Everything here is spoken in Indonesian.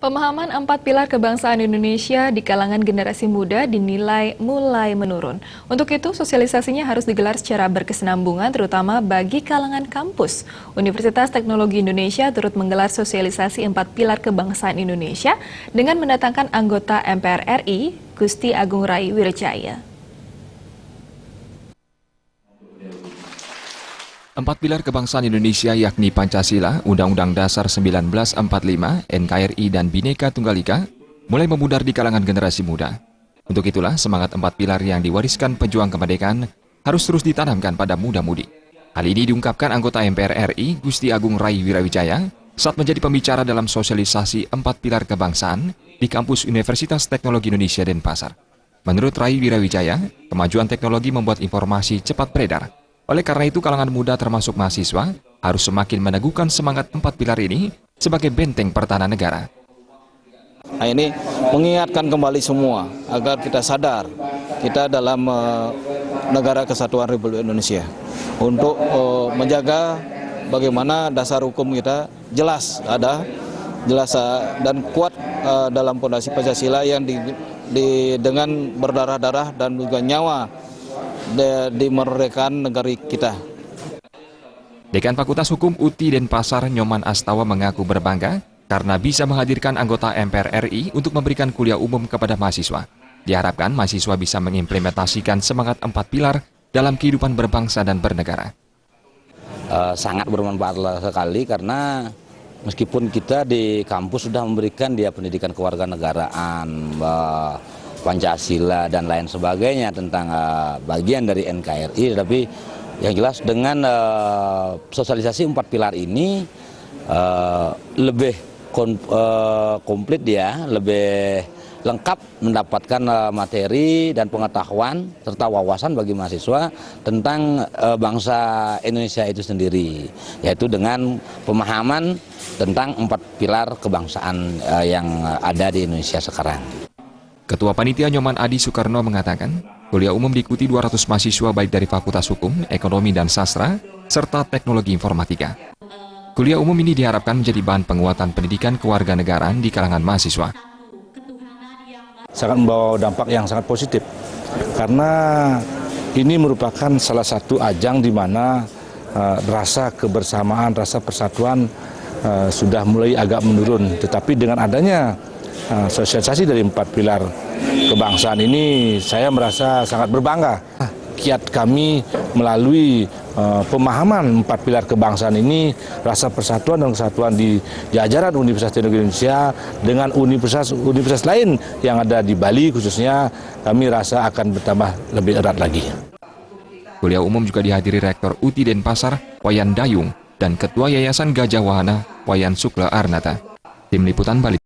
Pemahaman 4 pilar kebangsaan Indonesia di kalangan generasi muda dinilai mulai menurun. Untuk itu, sosialisasinya harus digelar secara berkesinambungan terutama bagi kalangan kampus. Universitas Teknologi Indonesia turut menggelar sosialisasi 4 pilar kebangsaan Indonesia dengan mendatangkan anggota MPR RI, Gusti Agung Rai Wirajaya. 4 pilar kebangsaan Indonesia yakni Pancasila, Undang-Undang Dasar 1945, NKRI, dan Bhinneka Tunggal Ika mulai memudar di kalangan generasi muda. Untuk itulah semangat 4 pilar yang diwariskan pejuang kemerdekaan harus terus ditanamkan pada muda-mudi. Hal ini diungkapkan anggota MPR RI, Gusti Agung Rai Wirajaya, saat menjadi pembicara dalam sosialisasi 4 pilar kebangsaan di kampus Universitas Teknologi Indonesia Denpasar. Menurut Rai Wirajaya, kemajuan teknologi membuat informasi cepat beredar. Oleh karena itu, kalangan muda termasuk mahasiswa harus semakin meneguhkan semangat 4 pilar ini sebagai benteng pertahanan negara. Nah, ini mengingatkan kembali semua agar kita sadar kita dalam negara kesatuan Republik Indonesia untuk menjaga bagaimana dasar hukum kita jelas dan kuat dalam pondasi Pancasila yang dengan berdarah-darah dan juga nyawa dimerdekakan negara kita. Dekan Fakultas Hukum UTI Denpasar Nyoman Astawa mengaku berbangga karena bisa menghadirkan anggota MPR RI untuk memberikan kuliah umum kepada mahasiswa. Diharapkan mahasiswa bisa mengimplementasikan semangat 4 pilar dalam kehidupan berbangsa dan bernegara. Sangat bermanfaat sekali karena meskipun kita di kampus sudah memberikan dia pendidikan kewarganegaraan, Pancasila dan lain sebagainya tentang bagian dari NKRI, tapi yang jelas dengan sosialisasi 4 pilar ini lebih komplit dia, lebih lengkap mendapatkan materi dan pengetahuan serta wawasan bagi mahasiswa tentang bangsa Indonesia itu sendiri, yaitu dengan pemahaman tentang 4 pilar kebangsaan yang ada di Indonesia sekarang. Ketua Panitia Nyoman Adi Soekarno mengatakan, kuliah umum diikuti 200 mahasiswa baik dari Fakultas Hukum, Ekonomi dan Sastra, serta Teknologi Informatika. Kuliah umum ini diharapkan menjadi bahan penguatan pendidikan kewarganegaraan di kalangan mahasiswa. Sangat membawa dampak yang sangat positif, karena ini merupakan salah satu ajang di mana rasa kebersamaan, rasa persatuan sudah mulai agak menurun. Tetapi dengan adanya sosialisasi dari 4 pilar kebangsaan ini, saya merasa sangat berbangga. Kiat kami melalui pemahaman 4 pilar kebangsaan ini, rasa persatuan dan kesatuan di jajaran Universitas Teknologi Indonesia dengan universitas lain yang ada di Bali khususnya, kami rasa akan bertambah lebih erat lagi. Kuliah umum juga dihadiri Rektor UTI Denpasar, Wayan Dayung, dan Ketua Yayasan Gajah Wahana, Wayan Sukla Arnata. Tim Liputan Bali.